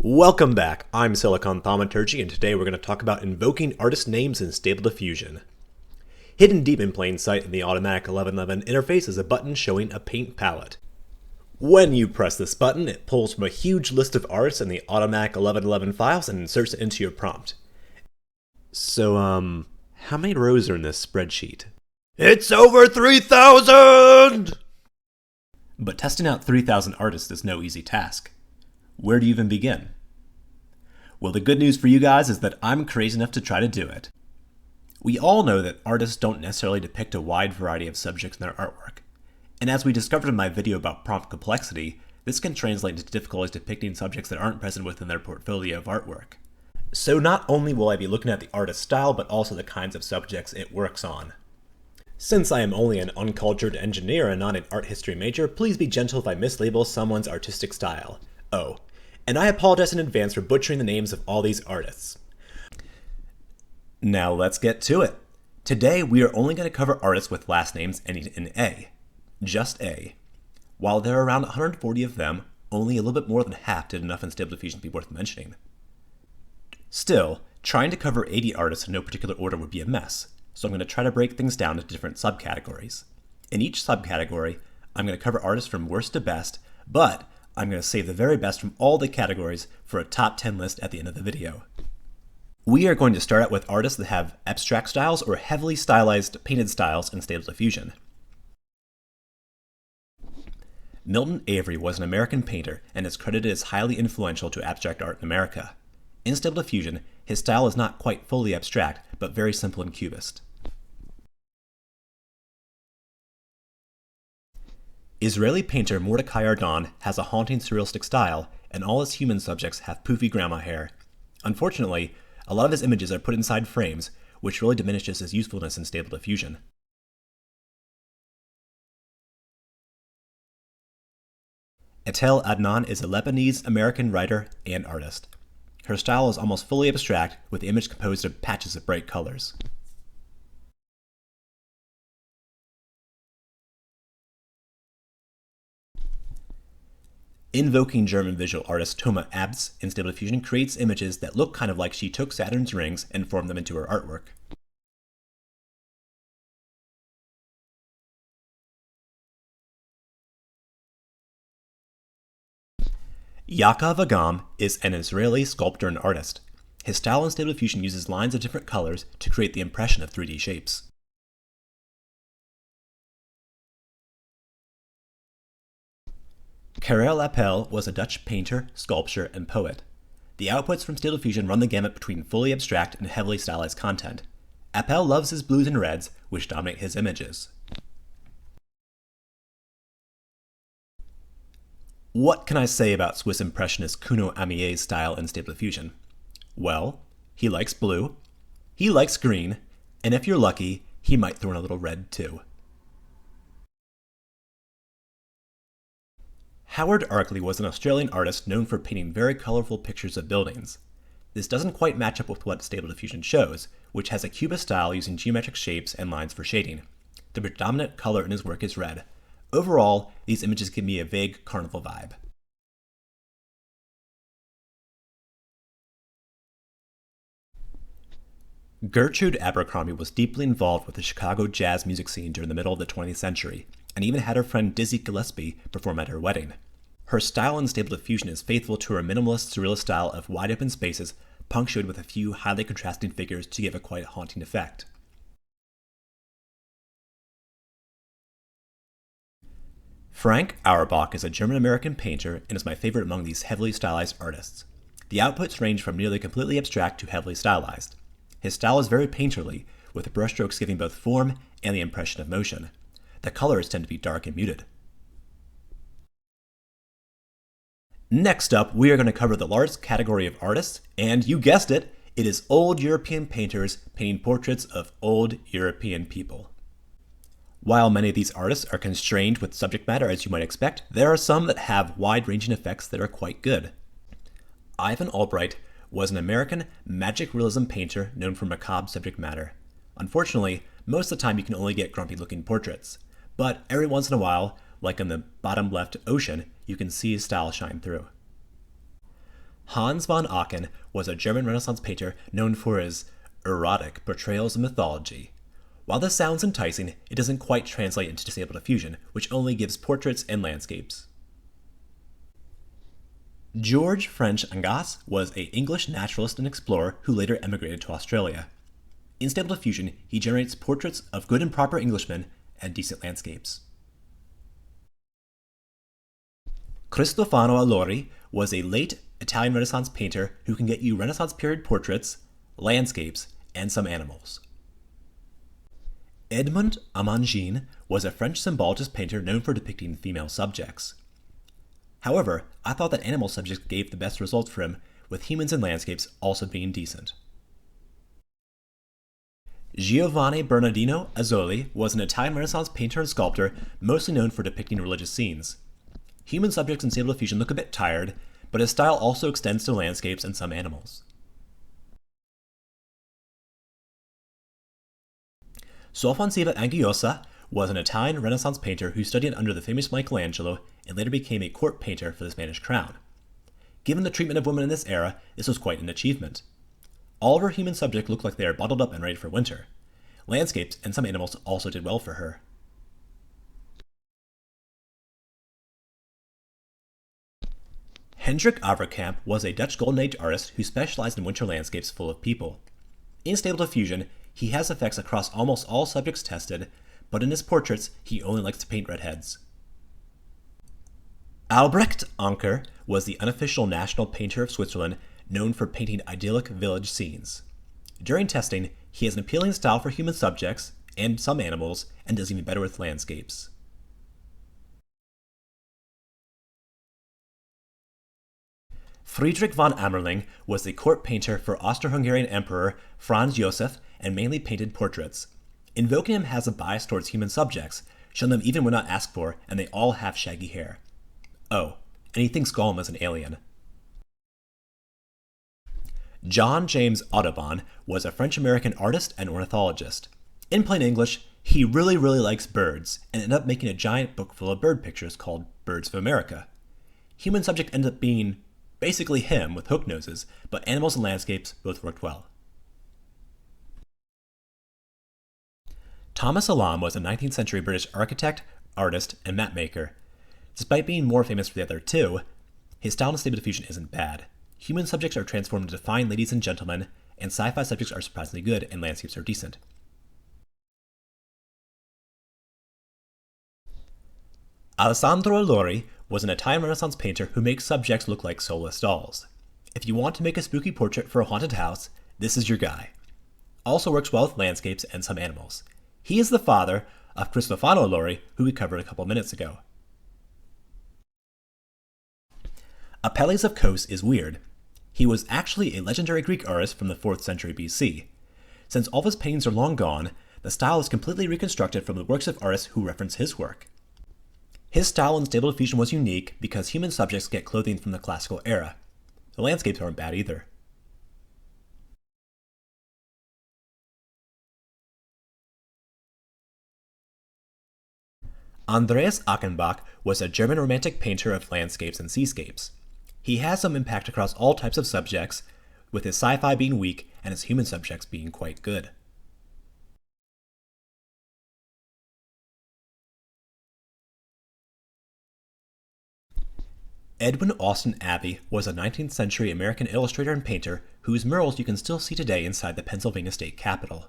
Welcome back, I'm Silicon Thaumaturgy, and today we're going to talk about invoking artist names in Stable Diffusion. Hidden deep in plain sight in the Automatic1111 interface is a button showing a paint palette. When you press this button, it pulls from a huge list of artists in the Automatic1111 files and inserts it into your prompt. So, how many rows are in this spreadsheet? It's over 3,000! But testing out 3,000 artists is no easy task. Where do you even begin? Well, the good news for you guys is that I'm crazy enough to try to do it. We all know that artists don't necessarily depict a wide variety of subjects in their artwork. And as we discovered in my video about prompt complexity, this can translate into difficulties depicting subjects that aren't present within their portfolio of artwork. So not only will I be looking at the artist's style, but also the kinds of subjects it works on. Since I am only an uncultured engineer and not an art history major, please be gentle if I mislabel someone's artistic style. Oh, and I apologize in advance for butchering the names of all these artists. Now let's get to it. Today we are only going to cover artists with last names ending in A. Just A. While there are around 140 of them, only a little bit more than half did enough in Stable Diffusion to be worth mentioning. Still, trying to cover 80 artists in no particular order would be a mess, so I'm going to try to break things down into different subcategories. In each subcategory, I'm going to cover artists from worst to best, but I'm going to save the very best from all the categories for a top 10 list at the end of the video. We are going to start out with artists that have abstract styles or heavily stylized painted styles in Stable Diffusion. Milton Avery was an American painter and is credited as highly influential to abstract art in America. In Stable Diffusion, his style is not quite fully abstract, but very simple and cubist. Israeli painter Mordecai Ardon has a haunting surrealistic style, and all his human subjects have poofy grandma hair. Unfortunately, a lot of his images are put inside frames, which really diminishes his usefulness in Stable Diffusion. Etel Adnan is a Lebanese-American writer and artist. Her style is almost fully abstract, with the image composed of patches of bright colors. Invoking German visual artist Toma Abs in Stable Diffusion creates images that look kind of like she took Saturn's rings and formed them into her artwork. Yaakov Agam is an Israeli sculptor and artist. His style in Stable Diffusion uses lines of different colors to create the impression of 3D shapes. Karel Appel was a Dutch painter, sculptor, and poet. The outputs from Stable Diffusion run the gamut between fully abstract and heavily stylized content. Appel loves his blues and reds, which dominate his images. What can I say about Swiss impressionist Kuno Amier's style in Stable Diffusion? Well, he likes blue, he likes green, and if you're lucky, he might throw in a little red too. Howard Arkley was an Australian artist known for painting very colorful pictures of buildings. This doesn't quite match up with what Stable Diffusion shows, which has a cubist style using geometric shapes and lines for shading. The predominant color in his work is red. Overall, these images give me a vague carnival vibe. Gertrude Abercrombie was deeply involved with the Chicago jazz music scene during the middle of the 20th century, and even had her friend Dizzy Gillespie perform at her wedding. Her style in Stable Diffusion is faithful to her minimalist surrealist style of wide open spaces, punctuated with a few highly contrasting figures to give a quite haunting effect. Frank Auerbach is a German-American painter and is my favorite among these heavily stylized artists. The outputs range from nearly completely abstract to heavily stylized. His style is very painterly, with the brushstrokes giving both form and the impression of motion. The colors tend to be dark and muted. Next up, we are going to cover the largest category of artists, and you guessed it, it is old European painters painting portraits of old European people. While many of these artists are constrained with subject matter as you might expect, there are some that have wide-ranging effects that are quite good. Ivan Albright was an American magic realism painter known for macabre subject matter. Unfortunately, most of the time you can only get grumpy-looking portraits, but every once in a while, like in the bottom left ocean, you can see his style shine through. Hans von Aachen was a German Renaissance painter known for his erotic portrayals of mythology. While this sounds enticing, it doesn't quite translate into Stable Diffusion, which only gives portraits and landscapes. George French Angas was an English naturalist and explorer who later emigrated to Australia. In Stable Diffusion, he generates portraits of good and proper Englishmen and decent landscapes. Cristofano Allori was a late Italian Renaissance painter who can get you Renaissance period portraits, landscapes, and some animals. Edmond Amangin was a French symbologist painter known for depicting female subjects. However, I thought that animal subjects gave the best results for him, with humans and landscapes also being decent. Giovanni Bernardino Azzoli was an Italian Renaissance painter and sculptor mostly known for depicting religious scenes. Human subjects in Stable Diffusion look a bit tired, but his style also extends to landscapes and some animals. Solfonsiva Angiosa was an Italian Renaissance painter who studied under the famous Michelangelo and later became a court painter for the Spanish crown. Given the treatment of women in this era, this was quite an achievement. All of her human subjects look like they are bottled up and ready for winter. Landscapes and some animals also did well for her. Hendrik Averkamp was a Dutch Golden Age artist who specialized in winter landscapes full of people. In Stable Diffusion, he has effects across almost all subjects tested, but in his portraits, he only likes to paint redheads. Albrecht Anker was the unofficial national painter of Switzerland, known for painting idyllic village scenes. During testing, he has an appealing style for human subjects and some animals, and does even better with landscapes. Friedrich von Ammerling was the court painter for Austro-Hungarian Emperor Franz Joseph and mainly painted portraits. Invoking him has a bias towards human subjects, showing them even when not asked for, and they all have shaggy hair. Oh, and he thinks Gollum is an alien. John James Audubon was a French-American artist and ornithologist. In plain English, he really likes birds, and ended up making a giant book full of bird pictures called Birds of America. Human subject ended up being basically him with hook noses, but animals and landscapes both worked well. Thomas Elam was a 19th century British architect, artist, and mapmaker. Despite being more famous for the other two, his style in Stable Diffusion isn't bad. Human subjects are transformed into fine ladies and gentlemen, and sci-fi subjects are surprisingly good, and landscapes are decent. Alessandro Allori was an Italian Renaissance painter who makes subjects look like soulless dolls. If you want to make a spooky portrait for a haunted house, this is your guy. Also works well with landscapes and some animals. He is the father of Cristofano Allori, who we covered a couple minutes ago. Apelles of Kos is weird. He was actually a legendary Greek artist from the 4th century BC. Since all of his paintings are long gone, the style is completely reconstructed from the works of artists who reference his work. His style in Stable Diffusion was unique because human subjects get clothing from the classical era. The landscapes aren't bad either. Andreas Achenbach was a German romantic painter of landscapes and seascapes. He has some impact across all types of subjects, with his sci-fi being weak and his human subjects being quite good. Edwin Austin Abbey was a 19th century American illustrator and painter whose murals you can still see today inside the Pennsylvania State Capitol.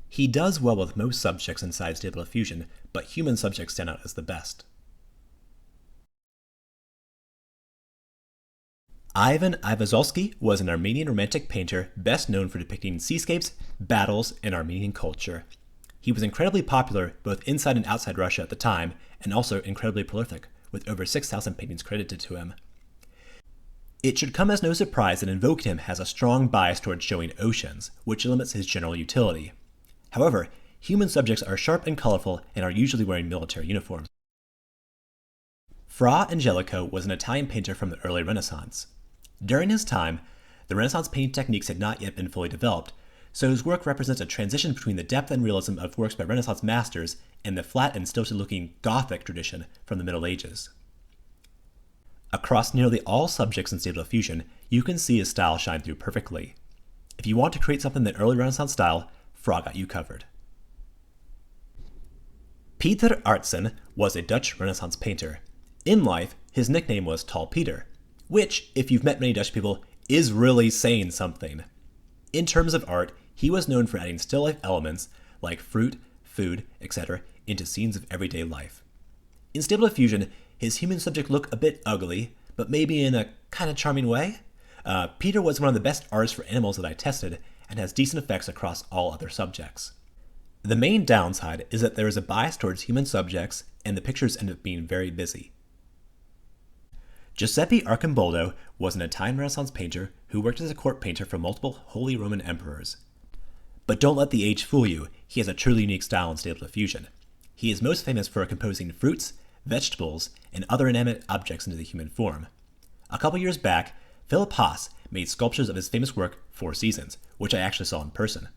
He does well with most subjects inside Stable Diffusion, but human subjects stand out as the best. Ivan Ivazovsky was an Armenian romantic painter best known for depicting seascapes, battles, and Armenian culture. He was incredibly popular both inside and outside Russia at the time, and also incredibly prolific, with over 6,000 paintings credited to him. It should come as no surprise that Invoking him has a strong bias towards showing oceans, which limits his general utility. However, human subjects are sharp and colorful and are usually wearing military uniforms. Fra Angelico was an Italian painter from the early Renaissance. During his time, the Renaissance painting techniques had not yet been fully developed, so his work represents a transition between the depth and realism of works by Renaissance masters and the flat and stilted-looking Gothic tradition from the Middle Ages. Across nearly all subjects in Stable Diffusion, you can see his style shine through perfectly. If you want to create something in the early Renaissance style, Frog got you covered. Pieter Artsen was a Dutch Renaissance painter. In life, his nickname was Tall Peter, which, if you've met many Dutch people, is really saying something. In terms of art, he was known for adding still life elements like fruit, food, etc. into scenes of everyday life. In Stable Diffusion, his human subjects look a bit ugly, but maybe in a kind of charming way. Peter was one of the best artists for animals that I tested, and has decent effects across all other subjects. The main downside is that there is a bias towards human subjects, and the pictures end up being very busy. Giuseppe Arcimboldo was an Italian Renaissance painter who worked as a court painter for multiple Holy Roman emperors. But don't let the age fool you, he has a truly unique style in Stable Diffusion. He is most famous for composing fruits, vegetables, and other inanimate objects into the human form. A couple years back, Philip Haas made sculptures of his famous work, Four Seasons, which I actually saw in person.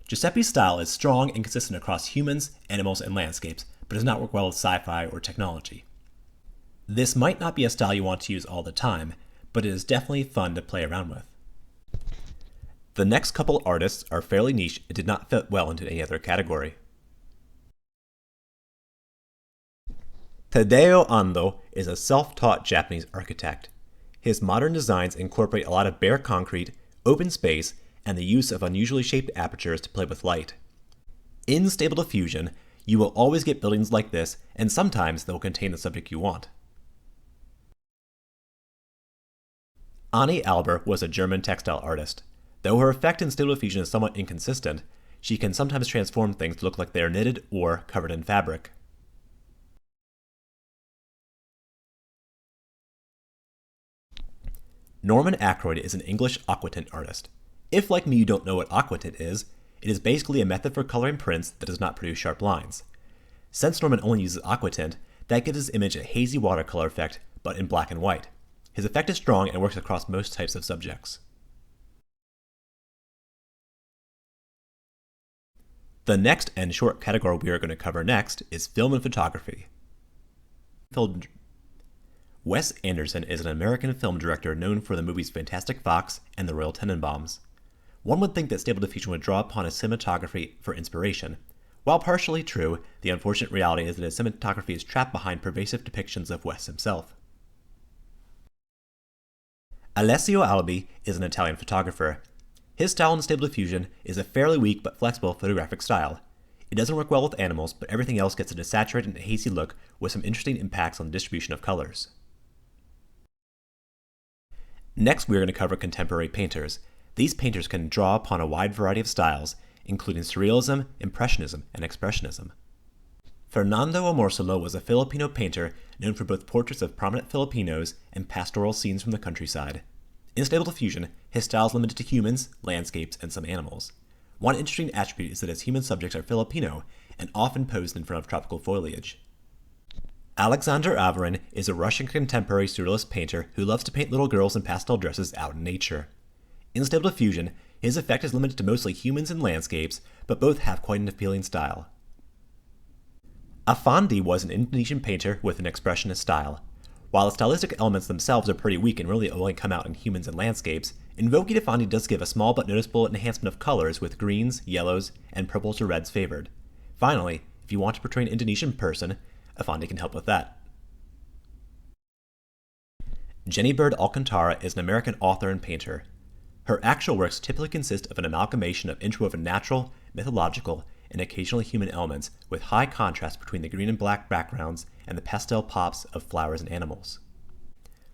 Giuseppe's style is strong and consistent across humans, animals, and landscapes, but does not work well with sci-fi or technology. This might not be a style you want to use all the time, but it is definitely fun to play around with. The next couple artists are fairly niche and did not fit well into any other category. Tadao Ando is a self-taught Japanese architect. His modern designs incorporate a lot of bare concrete, open space, and the use of unusually shaped apertures to play with light. In Stable Diffusion, you will always get buildings like this, and sometimes they will contain the subject you want. Annie Alber was a German textile artist. Though her effect in Stable Diffusion is somewhat inconsistent, she can sometimes transform things to look like they are knitted or covered in fabric. Norman Aykroyd is an English aquatint artist. If, like me, you don't know what aquatint is, it is basically a method for coloring prints that does not produce sharp lines. Since Norman only uses aquatint, that gives his image a hazy watercolor effect, but in black and white. His effect is strong and works across most types of subjects. The next and short category we are going to cover next is film and photography. Wes Anderson is an American film director known for the movies Fantastic Fox and The Royal Tenenbaums. One would think that Stable Diffusion would draw upon his cinematography for inspiration. While partially true, the unfortunate reality is that his cinematography is trapped behind pervasive depictions of Wes himself. Alessio Albi is an Italian photographer. His style in Stable Diffusion is a fairly weak but flexible photographic style. It doesn't work well with animals, but everything else gets a desaturated and hazy look with some interesting impacts on the distribution of colors. Next, we are going to cover contemporary painters. These painters can draw upon a wide variety of styles, including Surrealism, Impressionism, and Expressionism. Fernando Amorsolo was a Filipino painter known for both portraits of prominent Filipinos and pastoral scenes from the countryside. In Stable Diffusion, his style is limited to humans, landscapes, and some animals. One interesting attribute is that his human subjects are Filipino and often posed in front of tropical foliage. Alexander Averin is a Russian contemporary surrealist painter who loves to paint little girls in pastel dresses out in nature. In Stable Diffusion, his effect is limited to mostly humans and landscapes, but both have quite an appealing style. Afandi was an Indonesian painter with an expressionist style. While the stylistic elements themselves are pretty weak and really only come out in humans and landscapes, invoking Afandi does give a small but noticeable enhancement of colors with greens, yellows, and purples or reds favored. Finally, if you want to portray an Indonesian person, Afandi can help with that. Jenny Bird Alcantara is an American author and painter. Her actual works typically consist of an amalgamation of interwoven natural, mythological, and occasionally human elements with high contrast between the green and black backgrounds and the pastel pops of flowers and animals.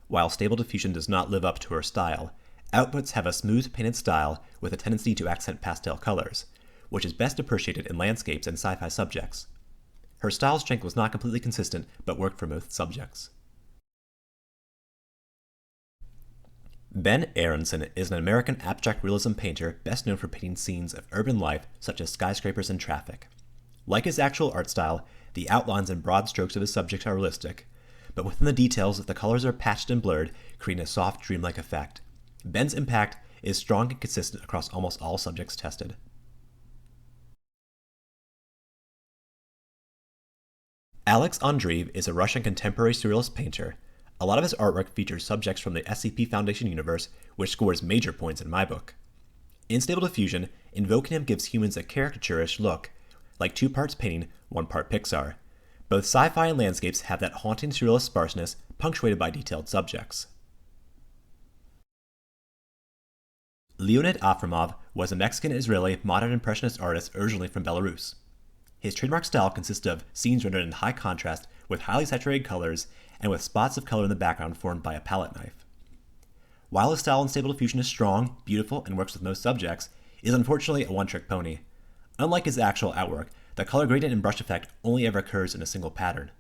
While Stable Diffusion does not live up to her style, outputs have a smooth painted style with a tendency to accent pastel colors, which is best appreciated in landscapes and sci-fi subjects. Her style strength was not completely consistent, but worked for most subjects. Ben Aronson is an American abstract realism painter best known for painting scenes of urban life such as skyscrapers and traffic. Like his actual art style, the outlines and broad strokes of his subjects are realistic, but within the details the colors are patched and blurred, creating a soft, dreamlike effect. Ben's impact is strong and consistent across almost all subjects tested. Alex Andreev is a Russian contemporary surrealist painter. A lot of his artwork features subjects from the SCP Foundation universe, which scores major points in my book. In Stable Diffusion, invoking him gives humans a caricaturish look, like 2 parts painting, 1 part Pixar. Both sci-fi and landscapes have that haunting surrealist sparseness, punctuated by detailed subjects. Leonid Afremov was a Mexican-Israeli modern impressionist artist originally from Belarus. His trademark style consists of scenes rendered in high contrast with highly saturated colors and with spots of color in the background formed by a palette knife. While his style in Stable Diffusion is strong, beautiful, and works with most subjects, it is unfortunately a one-trick pony. Unlike his actual artwork, the color gradient and brush effect only ever occurs in a single pattern.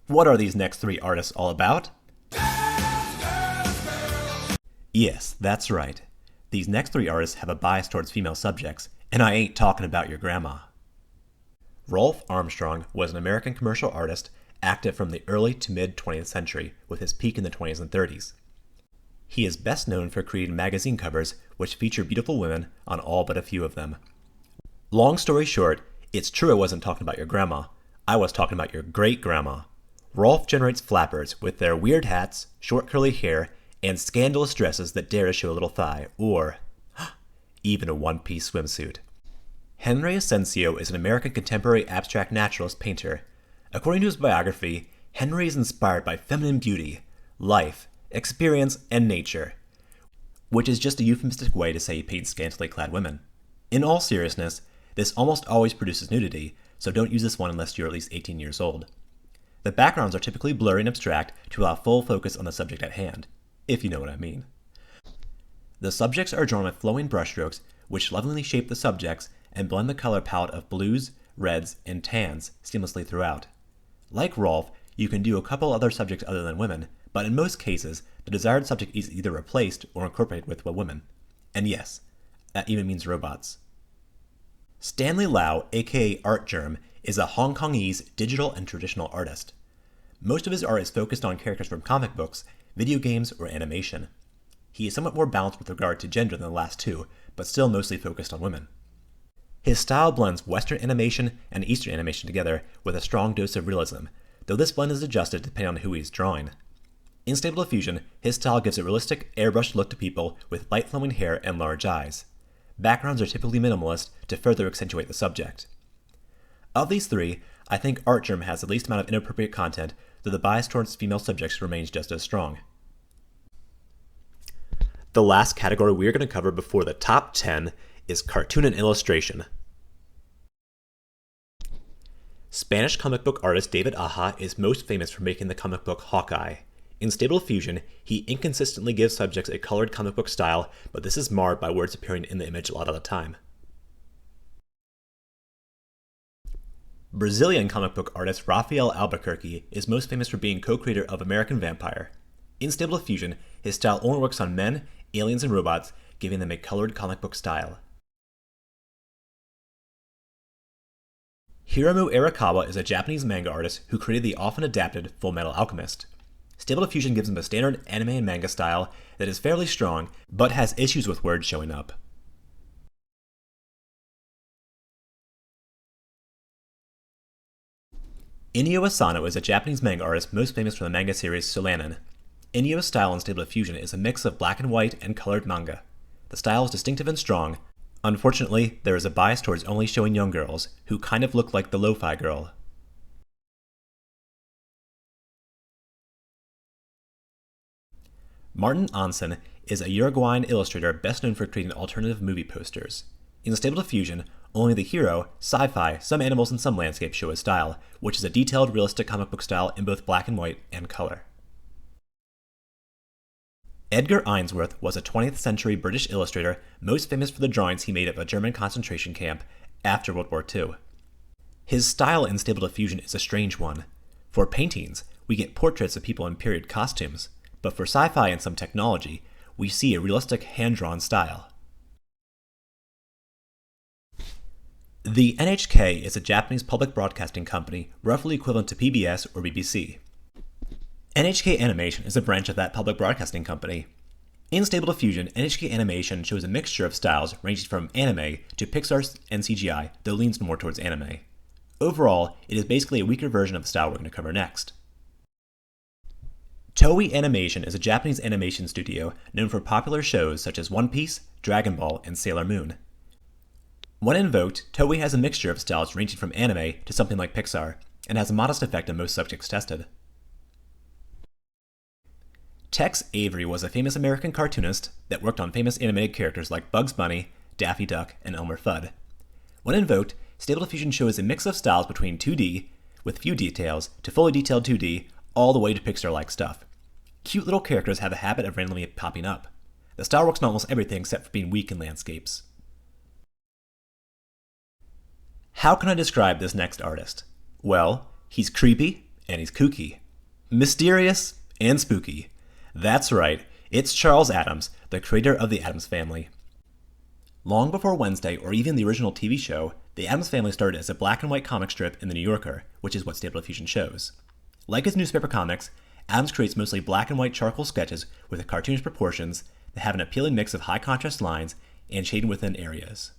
What are these next 3 artists all about? Yes, that's right. These next 3 artists have a bias towards female subjects, and I ain't talking about your grandma. Rolf Armstrong was an American commercial artist active from the early to mid 20th century, with his peak in the 20s and 30s. He is best known for creating magazine covers which feature beautiful women on all but a few of them. Long story short, it's true I wasn't talking about your grandma. I was talking about your great-grandma. Rolf generates flappers with their weird hats, short curly hair, and scandalous dresses that dare to show a little thigh, or even a one-piece swimsuit. Henry Asensio is an American contemporary abstract naturalist painter. According to his biography, Henry is inspired by feminine beauty, life, experience, and nature, which is just a euphemistic way to say he paints scantily clad women. In all seriousness, this almost always produces nudity, so don't use this one unless you're at least 18 years old. The backgrounds are typically blurry and abstract to allow full focus on the subject at hand, if you know what I mean. The subjects are drawn with flowing brushstrokes, which lovingly shape the subjects and blend the color palette of blues, reds, and tans seamlessly throughout. Like Rolf, you can do a couple other subjects other than women, but in most cases, the desired subject is either replaced or incorporated with a woman. And yes, that even means robots. Stanley Lau, aka Art Germ, is a Hong Kongese digital and traditional artist. Most of his art is focused on characters from comic books, video games, or animation. He is somewhat more balanced with regard to gender than the last 2, but still mostly focused on women. His style blends Western animation and Eastern animation together with a strong dose of realism, though this blend is adjusted depending on who he is drawing. In Stable Diffusion, his style gives a realistic, airbrushed look to people with light flowing hair and large eyes. Backgrounds are typically minimalist to further accentuate the subject. Of these 3, I think Art Germ has the least amount of inappropriate content, though the bias towards female subjects remains just as strong. The last category we are going to cover before the top 10 is cartoon and illustration. Spanish comic book artist David Aja is most famous for making the comic book Hawkeye. In Stable Diffusion, he inconsistently gives subjects a colored comic book style, but this is marred by words appearing in the image a lot of the time. Brazilian comic book artist Rafael Albuquerque is most famous for being co-creator of American Vampire. In Stable Diffusion, his style only works on men, aliens, and robots, giving them a colored comic book style. Hiromu Arakawa is a Japanese manga artist who created the often adapted Full Metal Alchemist. Stable Diffusion gives him a standard anime and manga style that is fairly strong, but has issues with words showing up. Inio Asano is a Japanese manga artist most famous for the manga series Solanin. Inio's style in Stable Diffusion is a mix of black and white and colored manga. The style is distinctive and strong. Unfortunately, there is a bias towards only showing young girls, who kind of look like the lo-fi girl. Martin Ansen is a Uruguayan illustrator best known for creating alternative movie posters. In Stable Diffusion, only the hero, sci-fi, some animals, and some landscapes show his style, which is a detailed, realistic comic book style in both black and white and color. Edgar Ainsworth was a 20th century British illustrator most famous for the drawings he made of a German concentration camp after World War II. His style in Stable Diffusion is a strange one. For paintings, we get portraits of people in period costumes, but for sci-fi and some technology, we see a realistic hand-drawn style. The NHK is a Japanese public broadcasting company roughly equivalent to PBS or BBC. NHK Animation is a branch of that public broadcasting company. In Stable Diffusion, NHK Animation shows a mixture of styles ranging from anime to Pixar and CGI, though leans more towards anime. Overall, it is basically a weaker version of the style we're going to cover next. Toei Animation is a Japanese animation studio known for popular shows such as One Piece, Dragon Ball, and Sailor Moon. When invoked, Toei has a mixture of styles ranging from anime to something like Pixar, and has a modest effect on most subjects tested. Tex Avery was a famous American cartoonist that worked on famous animated characters like Bugs Bunny, Daffy Duck, and Elmer Fudd. When invoked, Stable Diffusion shows a mix of styles between 2D, with few details, to fully detailed 2D, all the way to Pixar-like stuff. Cute little characters have a habit of randomly popping up. The style works on almost everything except for being weak in landscapes. How can I describe this next artist? Well, he's creepy and he's kooky. Mysterious and spooky. That's right, it's Charles Addams, the creator of the Addams Family. Long before Wednesday or even the original TV show, the Addams Family started as a black and white comic strip in The New Yorker, which is what Stable Diffusion shows. Like his newspaper comics, Addams creates mostly black and white charcoal sketches with cartoonish proportions that have an appealing mix of high contrast lines and shading within areas.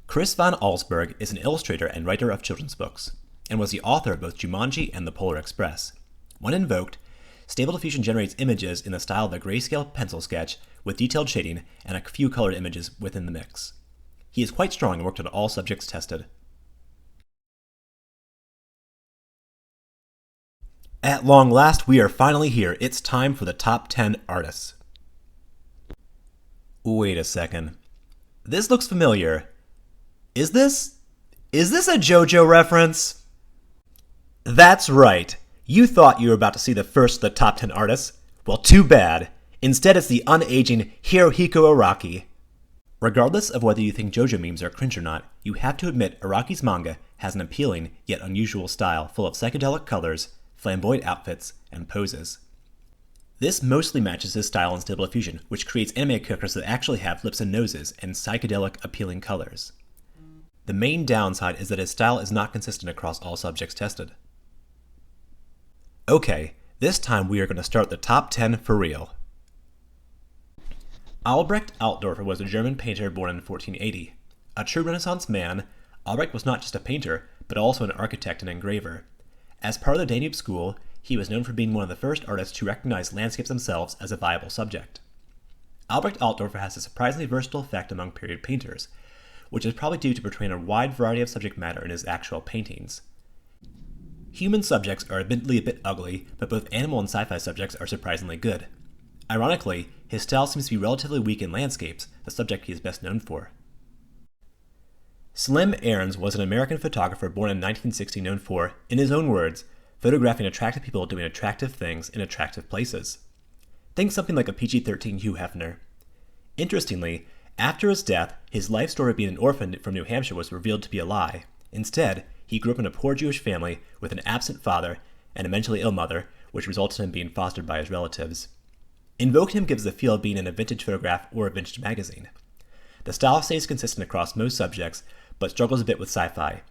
Chris von Allsburg is an illustrator and writer of children's books, and was the author of both Jumanji and The Polar Express. When invoked, Stable Diffusion generates images in the style of a grayscale pencil sketch with detailed shading and a few colored images within the mix. He is quite strong and worked on all subjects tested. At long last, we are finally here. It's time for the top 10 artists. Wait a second. This looks familiar. Is this a JoJo reference? That's right. You thought you were about to see the first of the top 10 artists? Well, too bad. Instead, it's the unaging Hirohiko Araki. Regardless of whether you think JoJo memes are cringe or not, you have to admit Araki's manga has an appealing yet unusual style full of psychedelic colors, flamboyant outfits, and poses. This mostly matches his style in Stable Diffusion, which creates anime characters that actually have lips and noses and psychedelic appealing colors. The main downside is that his style is not consistent across all subjects tested. Okay, this time we are going to start the top 10 for real. Albrecht Altdorfer was a German painter born in 1480. A true Renaissance man, Albrecht was not just a painter, but also an architect and engraver. As part of the Danube School, he was known for being one of the first artists to recognize landscapes themselves as a viable subject. Albrecht Altdorfer has a surprisingly versatile effect among period painters, which is probably due to portraying a wide variety of subject matter in his actual paintings. Human subjects are admittedly a bit ugly, but both animal and sci-fi subjects are surprisingly good. Ironically, his style seems to be relatively weak in landscapes, the subject he is best known for. Slim Aarons was an American photographer born in 1960 known for, in his own words, photographing attractive people doing attractive things in attractive places. Think something like a PG-13 Hugh Hefner. Interestingly, after his death, his life story of being an orphan from New Hampshire was revealed to be a lie. Instead, he grew up in a poor Jewish family with an absent father and a mentally ill mother, which resulted in him being fostered by his relatives. Invoking him gives the feel of being in a vintage photograph or a vintage magazine. The style stays consistent across most subjects, but struggles a bit with sci-fi.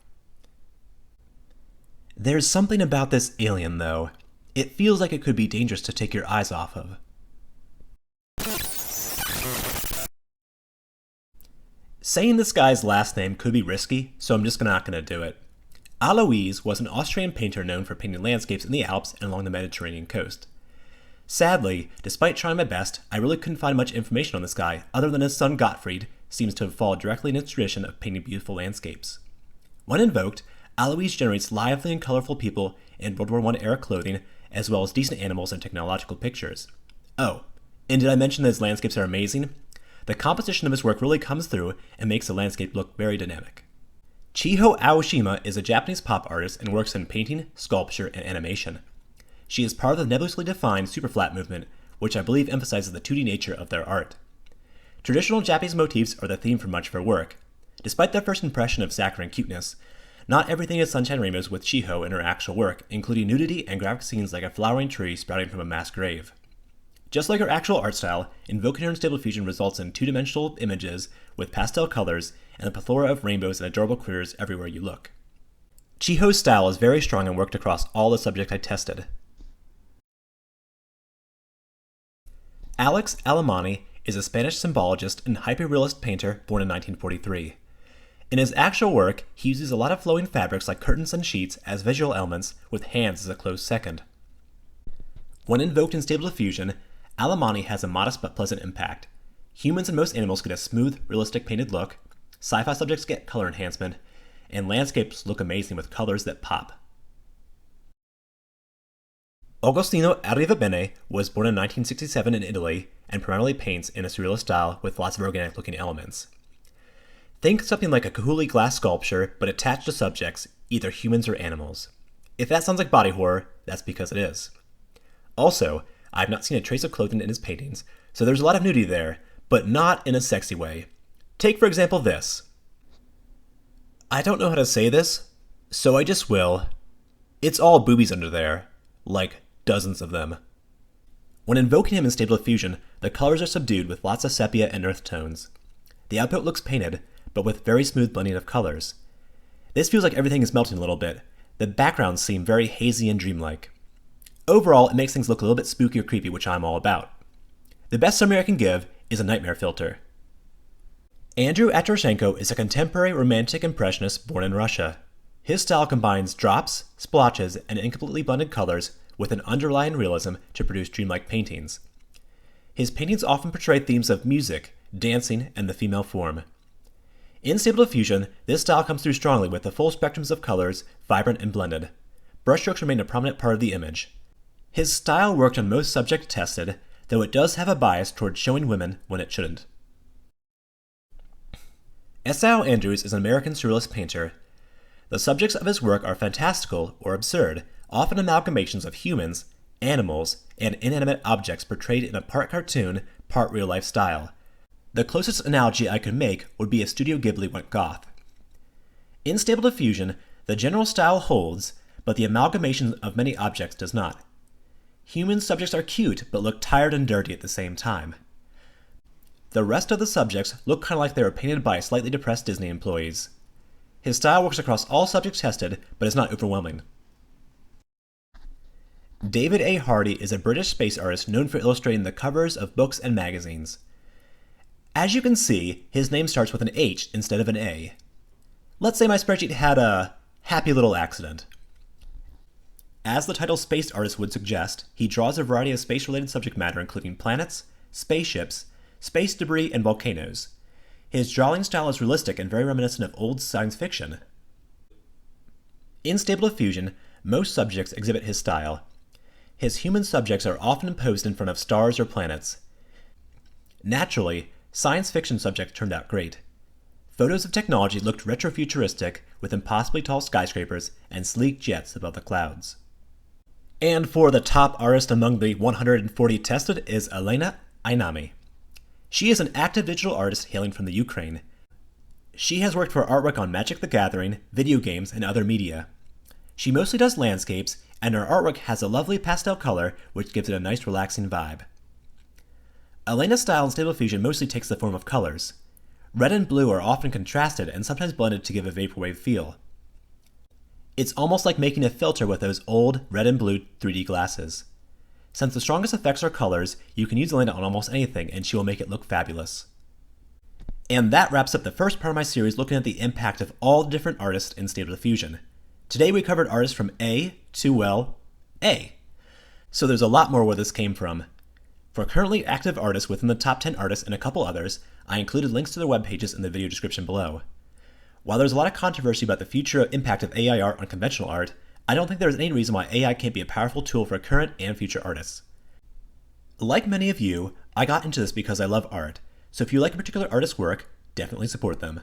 There's something about this alien, though. It feels like it could be dangerous to take your eyes off of. Saying this guy's last name could be risky, so I'm just not going to do it. Alois was an Austrian painter known for painting landscapes in the Alps and along the Mediterranean coast. Sadly, despite trying my best, I really couldn't find much information on this guy other than his son Gottfried seems to have followed directly in its tradition of painting beautiful landscapes. When invoked, Alois generates lively and colorful people in World War I era clothing, as well as decent animals and technological pictures. Oh, and did I mention that his landscapes are amazing? The composition of his work really comes through and makes the landscape look very dynamic. Chiho Aoshima is a Japanese pop artist and works in painting, sculpture, and animation. She is part of the nebulously defined superflat movement, which I believe emphasizes the 2D nature of their art. Traditional Japanese motifs are the theme for much of her work. Despite their first impression of saccharine cuteness, not everything is sunshine and rainbows with Chiho in her actual work, including nudity and graphic scenes like a flowering tree sprouting from a mass grave. Just like her actual art style, invoking her in Stable Diffusion results in two-dimensional images with pastel colors and a plethora of rainbows and adorable critters everywhere you look. Chiho's style is very strong and worked across all the subjects I tested. Alex Alemany is a Spanish symbologist and hyperrealist painter born in 1943. In his actual work, he uses a lot of flowing fabrics like curtains and sheets as visual elements, with hands as a close second. When invoked in Stable Diffusion, Alamani has a modest but pleasant impact. Humans and most animals get a smooth, realistic painted look, sci-fi subjects get color enhancement, and landscapes look amazing with colors that pop. Agostino Arrivabene was born in 1967 in Italy and primarily paints in a surrealist style with lots of organic-looking elements. Think something like a Kahuli glass sculpture, but attached to subjects, either humans or animals. If that sounds like body horror, that's because it is. Also, I've not seen a trace of clothing in his paintings, so there's a lot of nudity there, but not in a sexy way. Take, for example, this. I don't know how to say this, so I just will. It's all boobies under there. Like, dozens of them. When invoking him in Stable Diffusion, the colors are subdued with lots of sepia and earth tones. The output looks painted, but with very smooth blending of colors. This feels like everything is melting a little bit. The backgrounds seem very hazy and dreamlike. Overall, it makes things look a little bit spooky or creepy, which I'm all about. The best summary I can give is a nightmare filter. Andrew Atroshenko is a contemporary romantic impressionist born in Russia. His style combines drops, splotches, and incompletely blended colors with an underlying realism to produce dreamlike paintings. His paintings often portray themes of music, dancing, and the female form. In Stable Diffusion, this style comes through strongly with the full spectrums of colors, vibrant and blended. Brushstrokes remain a prominent part of the image. His style worked on most subjects tested, though it does have a bias towards showing women when it shouldn't. S.L. Andrews is an American surrealist painter. The subjects of his work are fantastical or absurd, often amalgamations of humans, animals, and inanimate objects portrayed in a part cartoon, part real-life style. The closest analogy I could make would be if Studio Ghibli went goth. In Stable Diffusion, the general style holds, but the amalgamation of many objects does not. Human subjects are cute, but look tired and dirty at the same time. The rest of the subjects look kind of like they were painted by slightly depressed Disney employees. His style works across all subjects tested, but is not overwhelming. David A. Hardy is a British space artist known for illustrating the covers of books and magazines. As you can see, his name starts with an H instead of an A. Let's say my spreadsheet had a happy little accident. As the title Space Artist would suggest, he draws a variety of space-related subject matter including planets, spaceships, space debris, and volcanoes. His drawing style is realistic and very reminiscent of old science fiction. In Stable Diffusion, most subjects exhibit his style. His human subjects are often posed in front of stars or planets. Naturally, science fiction subjects turned out great. Photos of technology looked retrofuturistic with impossibly tall skyscrapers and sleek jets above the clouds. And for the top artist among the 140 tested is Elena Ainami. She is an active digital artist hailing from the Ukraine. She has worked for artwork on Magic the Gathering, video games, and other media. She mostly does landscapes, and her artwork has a lovely pastel color which gives it a nice relaxing vibe. Elena's style in Stable Diffusion mostly takes the form of colors. Red and blue are often contrasted and sometimes blended to give a vaporwave feel. It's almost like making a filter with those old red and blue 3D glasses. Since the strongest effects are colors, you can use Elena on almost anything and she will make it look fabulous. And that wraps up the first part of my series looking at the impact of all the different artists in Stable Diffusion. Today we covered artists from A to, well, A. So there's a lot more where this came from. For currently active artists within the top 10 artists and a couple others, I included links to their web pages in the video description below. While there's a lot of controversy about the future impact of AI art on conventional art, I don't think there's any reason why AI can't be a powerful tool for current and future artists. Like many of you, I got into this because I love art, so if you like a particular artist's work, definitely support them.